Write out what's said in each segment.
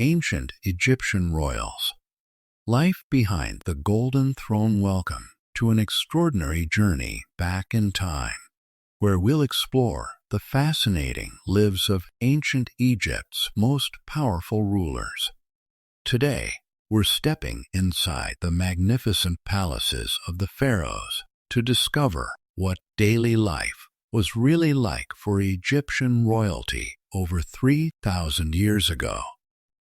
Ancient Egyptian Royals. Life behind the Golden Throne. Welcome to an extraordinary journey back in time, where we'll explore the fascinating lives of ancient Egypt's most powerful rulers. Today, we're stepping inside the magnificent palaces of the pharaohs to discover what daily life was really like for Egyptian royalty over 3,000 years ago.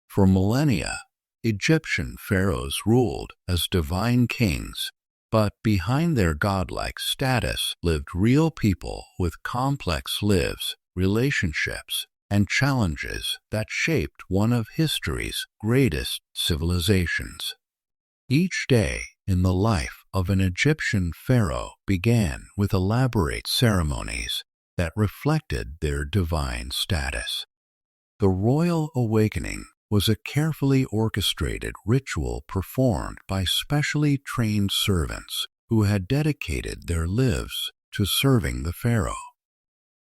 For millennia, Egyptian pharaohs ruled as divine kings, but behind their godlike status lived real people with complex lives, relationships, and challenges that shaped one of history's greatest civilizations. Each day in the life of an Egyptian pharaoh began with elaborate ceremonies that reflected their divine status. The royal awakening was a carefully orchestrated ritual performed by specially trained servants who had dedicated their lives to serving the pharaoh.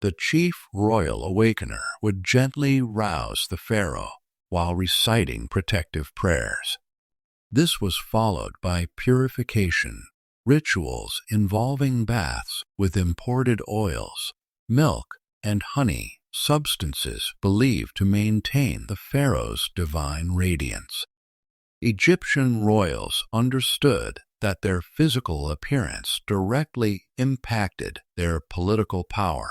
The chief royal awakener would gently rouse the pharaoh while reciting protective prayers. This was followed by purification, rituals involving baths with imported oils, milk, and honey, substances believed to maintain the pharaoh's divine radiance. Egyptian royals understood that their physical appearance directly impacted their political power.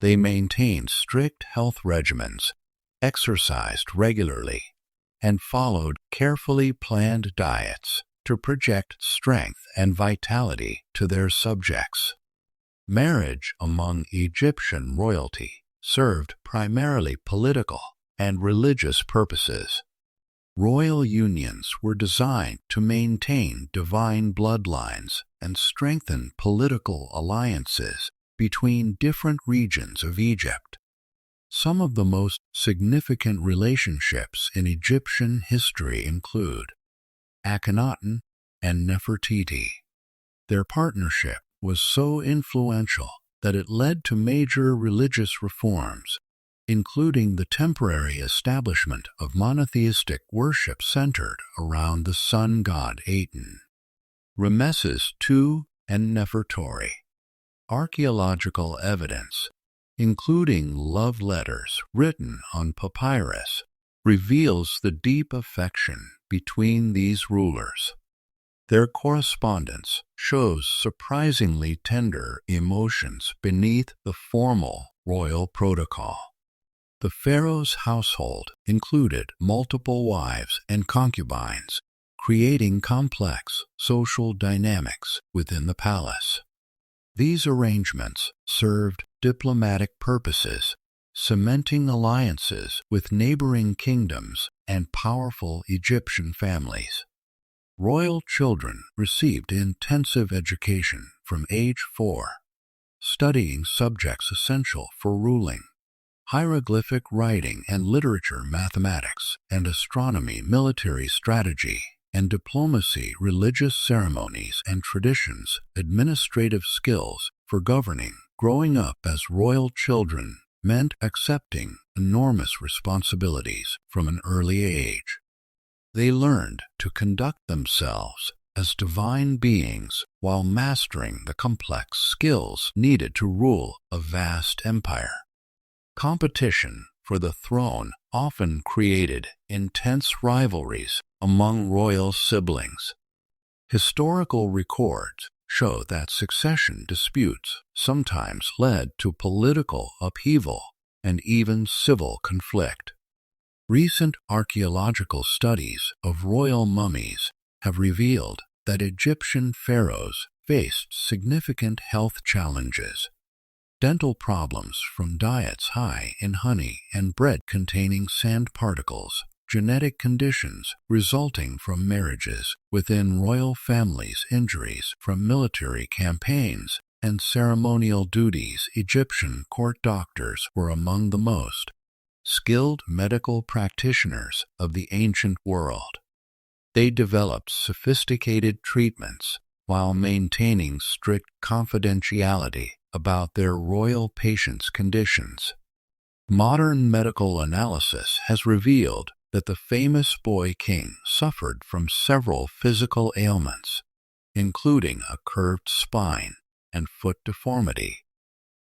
They maintained strict health regimens, exercised regularly, and followed carefully planned diets to project strength and vitality to their subjects. Marriage among Egyptian royalty served primarily political and religious purposes. Royal unions were designed to maintain divine bloodlines and strengthen political alliances between different regions of Egypt. Some of the most significant relationships in Egyptian history include Akhenaten and Nefertiti. Their partnership was so influential that it led to major religious reforms, including the temporary establishment of monotheistic worship centered around the sun god Aten. Ramesses II and Nefertari. Archaeological evidence, including love letters written on papyrus, reveals the deep affection between these rulers. Their correspondence shows surprisingly tender emotions beneath the formal royal protocol. The pharaoh's household included multiple wives and concubines, creating complex social dynamics within the palace. These arrangements served diplomatic purposes, cementing alliances with neighboring kingdoms and powerful Egyptian families. Royal children received intensive education from age 4, studying subjects essential for ruling: hieroglyphic writing and literature, mathematics and astronomy, military strategy and diplomacy, religious ceremonies and traditions, administrative skills for governing. Growing up as royal children meant accepting enormous responsibilities from an early age. They learned to conduct themselves as divine beings while mastering the complex skills needed to rule a vast empire. Competition for the throne often created intense rivalries among royal siblings. Historical records show that succession disputes sometimes led to political upheaval and even civil conflict. Recent archaeological studies of royal mummies have revealed that Egyptian pharaohs faced significant health challenges. Dental problems from diets high in honey and bread containing sand particles, genetic conditions resulting from marriages within royal families, injuries from military campaigns, and ceremonial duties. Egyptian court doctors were among the most skilled medical practitioners of the ancient world. They developed sophisticated treatments while maintaining strict confidentiality about their royal patients' conditions. Modern medical analysis has revealed that the famous boy king suffered from several physical ailments, including a curved spine and foot deformity,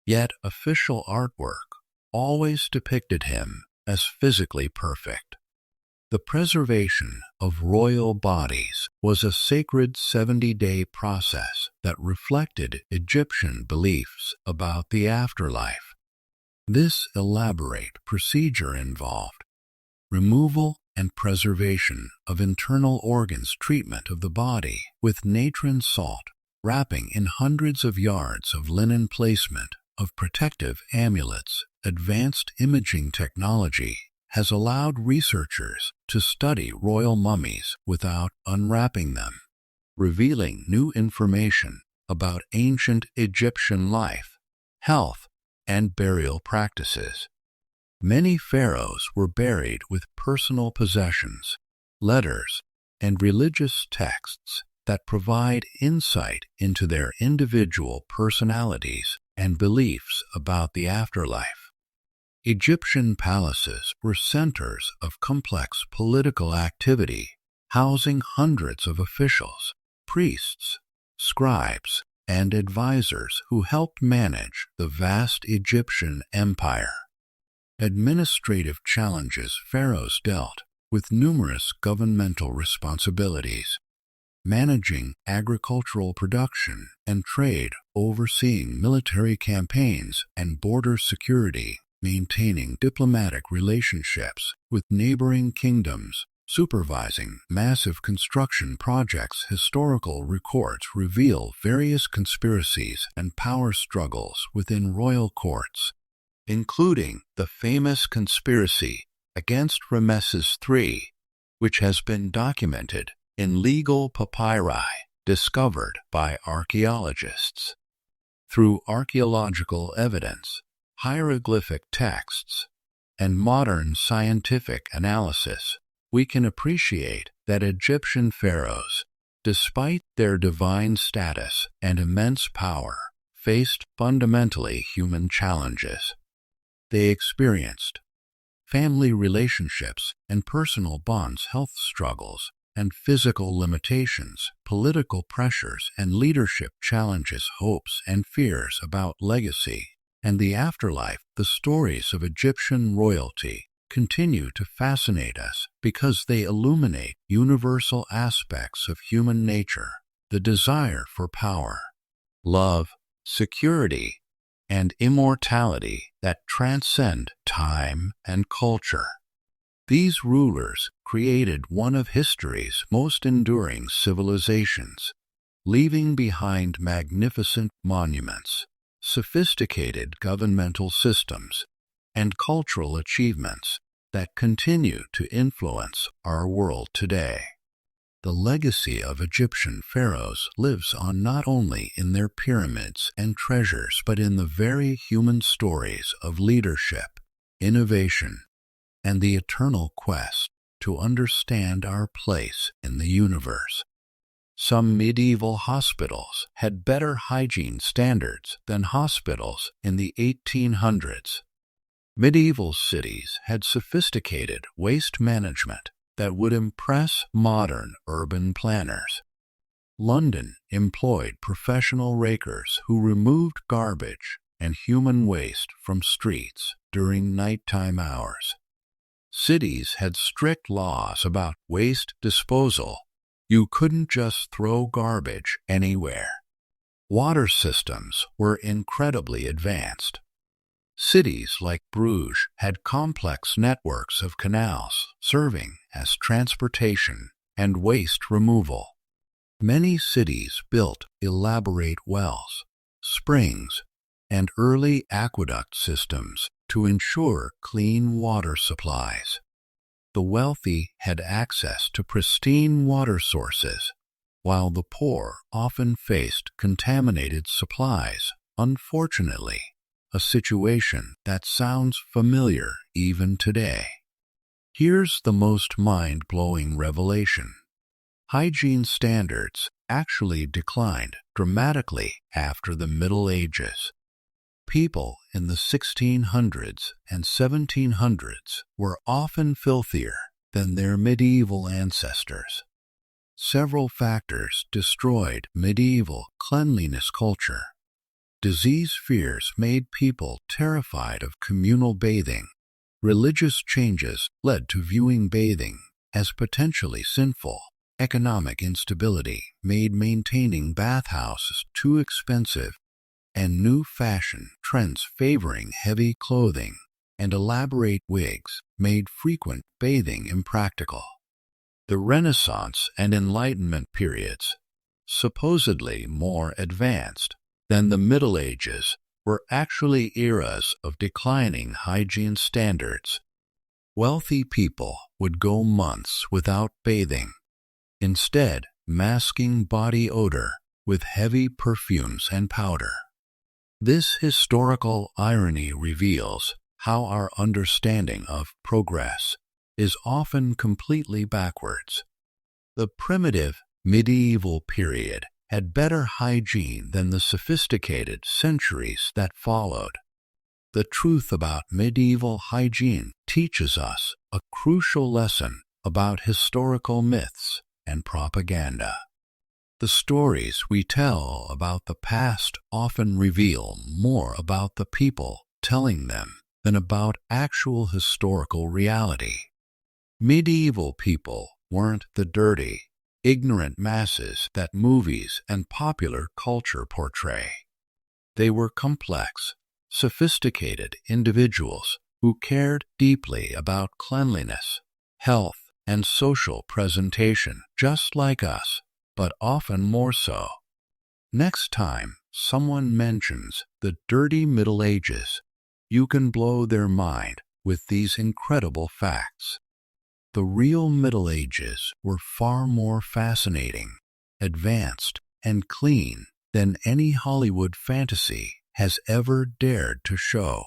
yet official artwork always depicted him as physically perfect. The preservation of royal bodies was a sacred 70-day process that reflected Egyptian beliefs about the afterlife. This elaborate procedure involved removal and preservation of internal organs, treatment of the body with natron salt, wrapping in hundreds of yards of linen, placement of protective amulets. Advanced imaging technology has allowed researchers to study royal mummies without unwrapping them, revealing new information about ancient Egyptian life, health, and burial practices. Many pharaohs were buried with personal possessions, letters, and religious texts that provide insight into their individual personalities and beliefs about the afterlife. Egyptian palaces were centers of complex political activity, housing hundreds of officials, priests, scribes, and advisors who helped manage the vast Egyptian empire. Administrative challenges. Pharaohs dealt with numerous governmental responsibilities, managing agricultural production and trade, overseeing military campaigns and border security, maintaining diplomatic relationships with neighboring kingdoms, supervising massive construction projects. Historical records reveal various conspiracies and power struggles within royal courts, including the famous conspiracy against Ramesses III, which has been documented in legal papyri discovered by archaeologists. Through archaeological evidence, hieroglyphic texts, and modern scientific analysis, we can appreciate that Egyptian pharaohs, despite their divine status and immense power, faced fundamentally human challenges. They experienced family relationships and personal bonds, health struggles, and physical limitations, political pressures and leadership challenges, hopes and fears about legacy and the afterlife. The stories of Egyptian royalty continue to fascinate us because they illuminate universal aspects of human nature: the desire for power, love, security, and immortality that transcend time and culture. These rulers created one of history's most enduring civilizations, leaving behind magnificent monuments, sophisticated governmental systems, and cultural achievements that continue to influence our world today. The legacy of Egyptian pharaohs lives on not only in their pyramids and treasures, but in the very human stories of leadership, innovation, and the eternal quest to understand our place in the universe. Some medieval hospitals had better hygiene standards than hospitals in the 1800s. Medieval cities had sophisticated waste management that would impress modern urban planners. London employed professional rakers who removed garbage and human waste from streets during nighttime hours. Cities had strict laws about waste disposal. You couldn't just throw garbage anywhere. Water systems were incredibly advanced. Cities like Bruges had complex networks of canals serving as transportation and waste removal. Many cities built elaborate wells, springs, and early aqueduct systems to ensure clean water supplies. The wealthy had access to pristine water sources, while the poor often faced contaminated supplies. Unfortunately, a situation that sounds familiar even today. Here's the most mind-blowing revelation. Hygiene standards actually declined dramatically after the Middle Ages. People in the 1600s and 1700s were often filthier than their medieval ancestors. Several factors destroyed medieval cleanliness culture. Disease fears made people terrified of communal bathing. Religious changes led to viewing bathing as potentially sinful. Economic instability made maintaining bathhouses too expensive, and new fashion trends favoring heavy clothing and elaborate wigs made frequent bathing impractical. The Renaissance and Enlightenment periods, supposedly more advanced than the Middle Ages, were actually eras of declining hygiene standards. Wealthy people would go months without bathing, instead masking body odor with heavy perfumes and powder. This historical irony reveals how our understanding of progress is often completely backwards. The primitive medieval period had better hygiene than the sophisticated centuries that followed. The truth about medieval hygiene teaches us a crucial lesson about historical myths and propaganda. The stories we tell about the past often reveal more about the people telling them than about actual historical reality. Medieval people weren't the dirty, ignorant masses that movies and popular culture portray. They were complex, sophisticated individuals who cared deeply about cleanliness, health, and social presentation, just like us, but often more so. Next time someone mentions the dirty Middle Ages, you can blow their mind with these incredible facts. The real Middle Ages were far more fascinating, advanced, and clean than any Hollywood fantasy has ever dared to show.